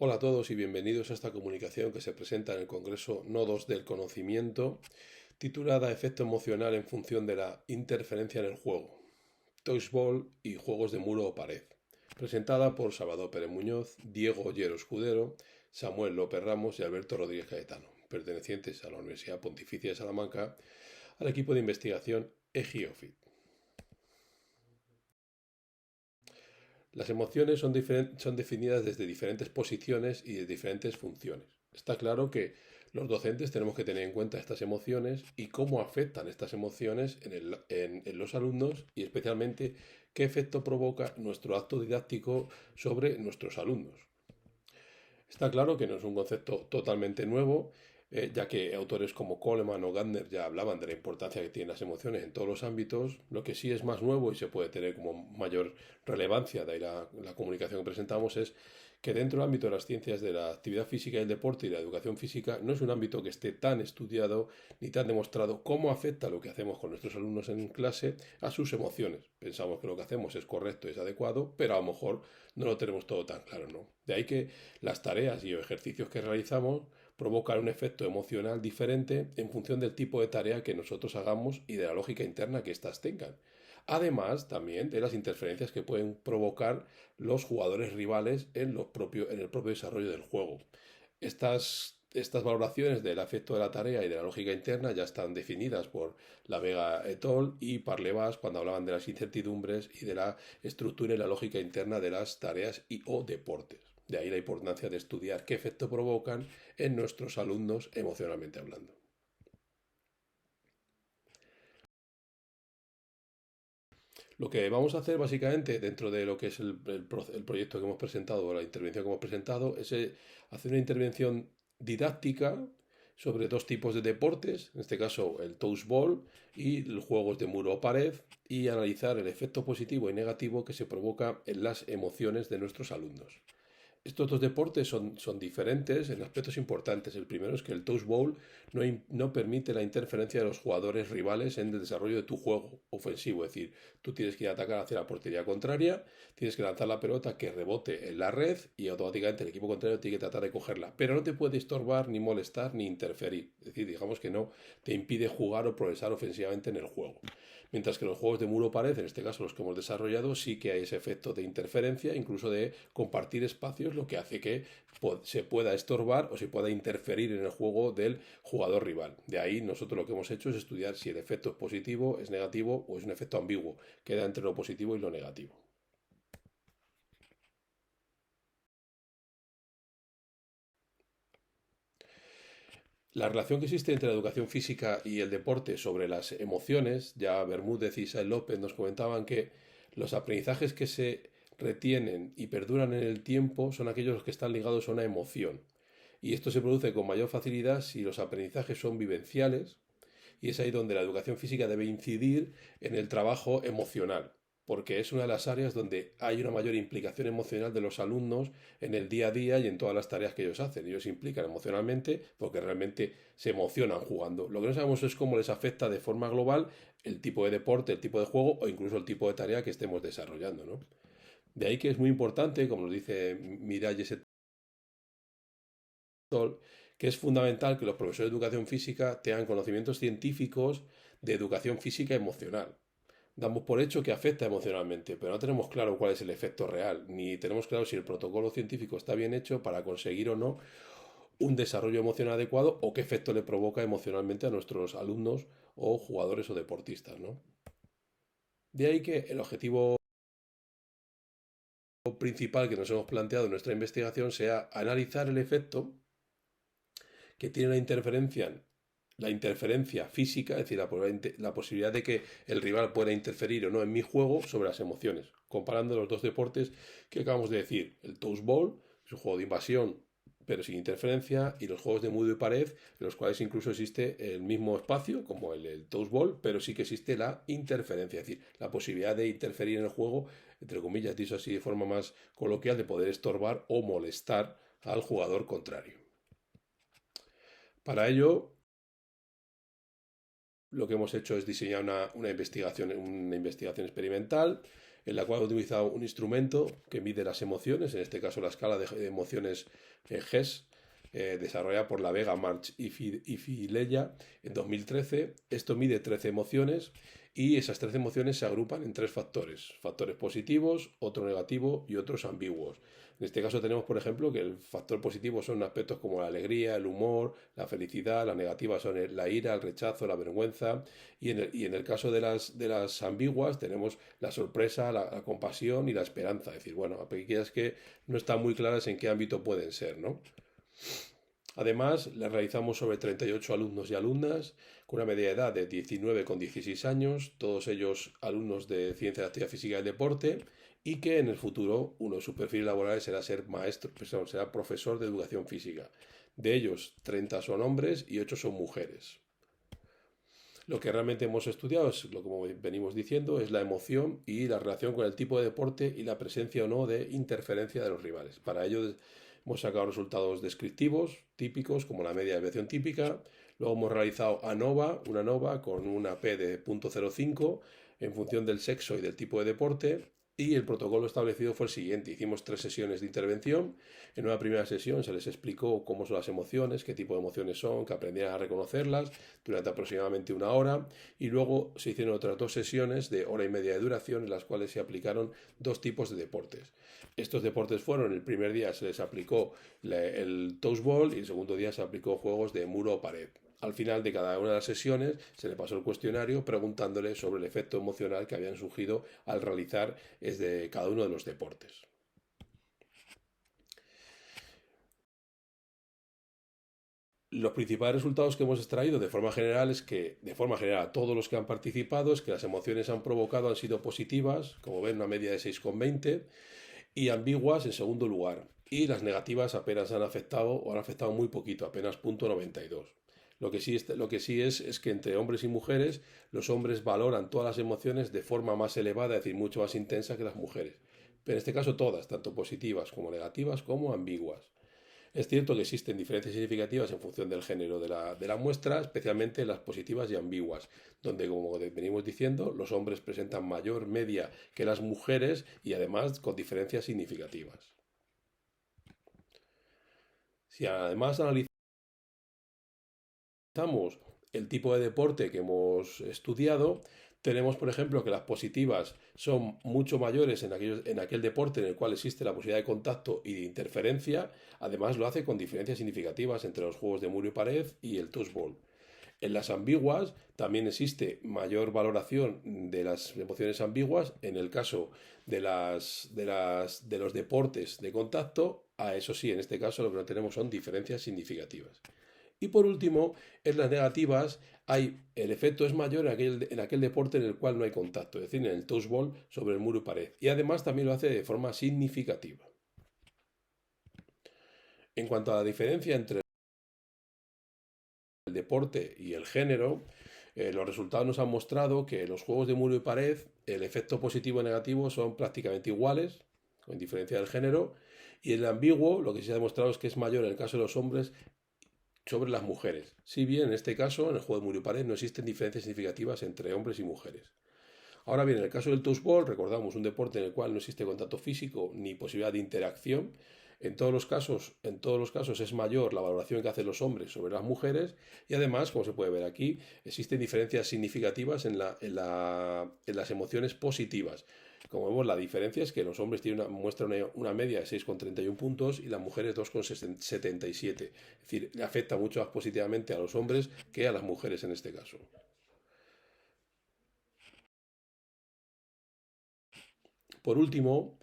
Hola a todos y bienvenidos a esta comunicación que se presenta en el Congreso Nodos del Conocimiento, titulada Efecto emocional en función de la interferencia en el juego, Touchball y juegos de muro o pared, presentada por Salvador Pérez Muñoz, Diego Ollero Escudero, Samuel López Ramos y Alberto Rodríguez Cayetano, pertenecientes a la Universidad Pontificia de Salamanca, al equipo de investigación EGIOFIT. Las emociones son definidas desde diferentes posiciones y de diferentes funciones. Está claro que los docentes tenemos que tener en cuenta estas emociones y cómo afectan estas emociones en los alumnos y especialmente qué efecto provoca nuestro acto didáctico sobre nuestros alumnos. Está claro que no es un concepto totalmente nuevo, ya que autores como Coleman o Gardner ya hablaban de la importancia que tienen las emociones en todos los ámbitos. Lo que sí es más nuevo y se puede tener como mayor relevancia, de ahí la comunicación que presentamos, es que dentro del ámbito de las ciencias de la actividad física y el deporte y la educación física no es un ámbito que esté tan estudiado ni tan demostrado cómo afecta lo que hacemos con nuestros alumnos en clase a sus emociones. Pensamos que lo que hacemos es correcto, es adecuado, pero a lo mejor no lo tenemos todo tan claro, ¿no? De ahí que las tareas y ejercicios que realizamos provocan un efecto emocional diferente en función del tipo de tarea que nosotros hagamos y de la lógica interna que éstas tengan. Además, también de las interferencias que pueden provocar los jugadores rivales en el propio desarrollo del juego. Estas valoraciones del efecto de la tarea y de la lógica interna ya están definidas por La Vega et al. Y Parlevas cuando hablaban de las incertidumbres y de la estructura y la lógica interna de las tareas y o deportes. De ahí la importancia de estudiar qué efecto provocan en nuestros alumnos emocionalmente hablando. Lo que vamos a hacer básicamente dentro de lo que es el proyecto que hemos presentado o la intervención que hemos presentado es hacer una intervención didáctica sobre dos tipos de deportes, en este caso el touchball y los juegos de muro o pared, y analizar el efecto positivo y negativo que se provoca en las emociones de nuestros alumnos. Estos dos deportes son diferentes en aspectos importantes. El primero es que el touch ball no permite la interferencia de los jugadores rivales en el desarrollo de tu juego ofensivo. Es decir, tú tienes que ir a atacar hacia la portería contraria, tienes que lanzar la pelota que rebote en la red y automáticamente el equipo contrario tiene que tratar de cogerla. Pero no te puede estorbar, ni molestar, ni interferir. Es decir, digamos que no te impide jugar o progresar ofensivamente en el juego. Mientras que los juegos de muro pared, en este caso los que hemos desarrollado, sí que hay ese efecto de interferencia, incluso de compartir espacios, lo que hace que se pueda estorbar o se pueda interferir en el juego del jugador rival. De ahí nosotros lo que hemos hecho es estudiar si el efecto es positivo, es negativo o es un efecto ambiguo, queda entre lo positivo y lo negativo. La relación que existe entre la educación física y el deporte sobre las emociones, ya Bermúdez y Isabel López nos comentaban que los aprendizajes que se retienen y perduran en el tiempo son aquellos que están ligados a una emoción. Y esto se produce con mayor facilidad si los aprendizajes son vivenciales, y es ahí donde la educación física debe incidir en el trabajo emocional, porque es una de las áreas donde hay una mayor implicación emocional de los alumnos en el día a día y en todas las tareas que ellos hacen. Ellos se implican emocionalmente porque realmente se emocionan jugando. Lo que no sabemos es cómo les afecta de forma global el tipo de deporte, el tipo de juego o incluso el tipo de tarea que estemos desarrollando, ¿no? De ahí que es muy importante, como nos dice Miralles et al., que es fundamental que los profesores de educación física tengan conocimientos científicos de educación física emocional. Damos por hecho que afecta emocionalmente, pero no tenemos claro cuál es el efecto real, ni tenemos claro si el protocolo científico está bien hecho para conseguir o no un desarrollo emocional adecuado o qué efecto le provoca emocionalmente a nuestros alumnos o jugadores o deportistas, ¿no? De ahí que el objetivo principal que nos hemos planteado en nuestra investigación sea analizar el efecto que tiene la interferencia física, es decir, la posibilidad de que el rival pueda interferir o no en mi juego sobre las emociones, comparando los dos deportes que acabamos de decir. El touchball es un juego de invasión pero sin interferencia, y los juegos de muro y pared, en los cuales incluso existe el mismo espacio, como el touchball, pero sí que existe la interferencia, es decir, la posibilidad de interferir en el juego, entre comillas, dicho así de forma más coloquial, de poder estorbar o molestar al jugador contrario. Para ello, lo que hemos hecho es diseñar una investigación experimental en la cual he utilizado un instrumento que mide las emociones, en este caso la escala de emociones GES, desarrollada por La Vega, March y Filella en 2013. Esto mide 13 emociones y esas 13 emociones se agrupan en tres factores: factores positivos, otro negativo y otros ambiguos. En este caso tenemos, por ejemplo, que el factor positivo son aspectos como la alegría, el humor, la felicidad; la negativa son la ira, el rechazo, la vergüenza, y en el caso de las ambiguas tenemos la sorpresa, la compasión y la esperanza. Es decir, bueno, aquellas que no están muy claras en qué ámbito pueden ser, ¿no? Además, le realizamos sobre 38 alumnos y alumnas con una media edad de 19,16 años, todos ellos alumnos de Ciencia de la Actividad Física y el Deporte, y que en el futuro uno de sus perfiles laborales será ser maestro, perdón, será profesor de educación física. De ellos, 30 son hombres y 8 son mujeres. Lo que realmente hemos estudiado, es lo como venimos diciendo, es la emoción y la relación con el tipo de deporte y la presencia o no de interferencia de los rivales. Para ello hemos sacado resultados descriptivos típicos, como la media de desviación típica. Luego hemos realizado una ANOVA con una P de 0.05 en función del sexo y del tipo de deporte. Y el protocolo establecido fue el siguiente: hicimos 3 sesiones de intervención. En una primera sesión se les explicó cómo son las emociones, qué tipo de emociones son, que aprendieran a reconocerlas durante aproximadamente una hora, y luego se hicieron otras 2 sesiones de hora y media de duración en las cuales se aplicaron 2 tipos de deportes. Estos deportes fueron: el primer día se les aplicó el toast ball y el segundo día se aplicó juegos de muro o pared. Al final de cada una de las sesiones se le pasó el cuestionario preguntándole sobre el efecto emocional que habían surgido al realizar cada uno de los deportes. Los principales resultados que hemos extraído de forma general es que, de forma general, todos los que han participado, es que las emociones han provocado han sido positivas, como ven, una media de 6,20, y ambiguas en segundo lugar. Y las negativas apenas han afectado o han afectado muy poquito, apenas 0,92. Lo que sí es que entre hombres y mujeres, los hombres valoran todas las emociones de forma más elevada, es decir, mucho más intensa que las mujeres. Pero en este caso todas, tanto positivas como negativas como ambiguas. Es cierto que existen diferencias significativas en función del género de la muestra, especialmente las positivas y ambiguas, donde, como venimos diciendo, los hombres presentan mayor media que las mujeres y además con diferencias significativas. Si además analizamos el tipo de deporte que hemos estudiado, tenemos, por ejemplo, que las positivas son mucho mayores en aquel deporte en el cual existe la posibilidad de contacto y de interferencia. Además, lo hace con diferencias significativas entre los juegos de muro y pared y el touch ball. En las ambiguas también existe mayor valoración de las emociones ambiguas en el caso de los deportes de contacto. A eso sí, en este caso lo que no tenemos son diferencias significativas. Y por último, en las negativas el efecto es mayor en aquel deporte en el cual no hay contacto, es decir, en el touch ball sobre el muro y pared. Y además también lo hace de forma significativa. En cuanto a la diferencia entre el deporte y el género, los resultados nos han mostrado que en los juegos de muro y pared el efecto positivo y negativo son prácticamente iguales, con diferencia del género, y en el ambiguo lo que se ha demostrado es que es mayor en el caso de los hombres sobre las mujeres. Si bien en este caso, en el juego de muro y pared, no existen diferencias significativas entre hombres y mujeres. Ahora bien, en el caso del touch ball, recordamos un deporte en el cual no existe contacto físico ni posibilidad de interacción. En todos los casos es mayor la valoración que hacen los hombres sobre las mujeres, y además, como se puede ver aquí, existen diferencias significativas en las emociones positivas. Como vemos, la diferencia es que los hombres muestran una media de 6,31 puntos y las mujeres 2,77. Es decir, le afecta mucho más positivamente a los hombres que a las mujeres en este caso. Por último,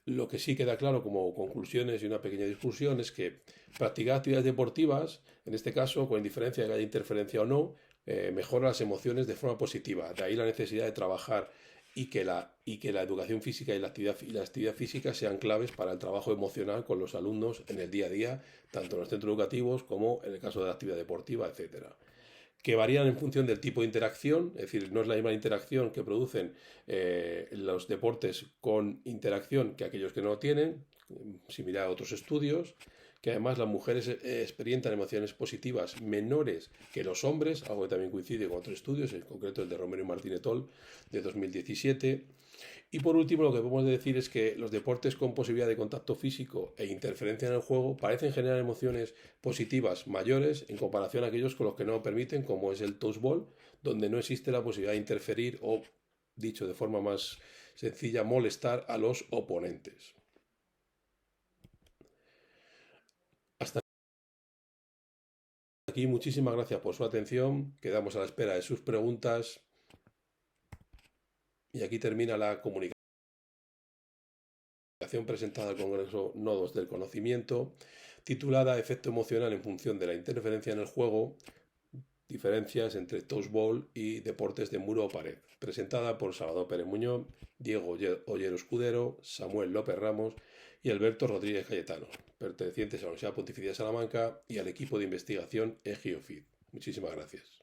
lo que sí queda claro como conclusiones y una pequeña discusión es que practicar actividades deportivas, en este caso, con indiferencia de que haya interferencia o no, mejora las emociones de forma positiva. De ahí la necesidad de trabajar y que la educación física y la actividad física sean claves para el trabajo emocional con los alumnos en el día a día, tanto en los centros educativos como en el caso de la actividad deportiva, etcétera, que varían en función del tipo de interacción. Es decir, no es la misma interacción que producen los deportes con interacción que aquellos que no lo tienen, similar a otros estudios, que además las mujeres experimentan emociones positivas menores que los hombres, algo que también coincide con otros estudios, en concreto el de Romero y Martínez Toll de 2017. Y por último, lo que podemos decir es que los deportes con posibilidad de contacto físico e interferencia en el juego parecen generar emociones positivas mayores en comparación a aquellos con los que no lo permiten, como es el touchball, donde no existe la posibilidad de interferir o, dicho de forma más sencilla, molestar a los oponentes. Hasta aquí, muchísimas gracias por su atención. Quedamos a la espera de sus preguntas. Y aquí termina la comunicación presentada al Congreso Nodos del Conocimiento, titulada Efecto emocional en función de la interferencia en el juego, diferencias entre touchball y deportes de muro o pared, presentada por Salvador Pérez Muñoz, Diego Ollero Escudero, Samuel López Ramos y Alberto Rodríguez Cayetano, pertenecientes a la Universidad Pontificia de Salamanca y al equipo de investigación EGIOFID. Muchísimas gracias.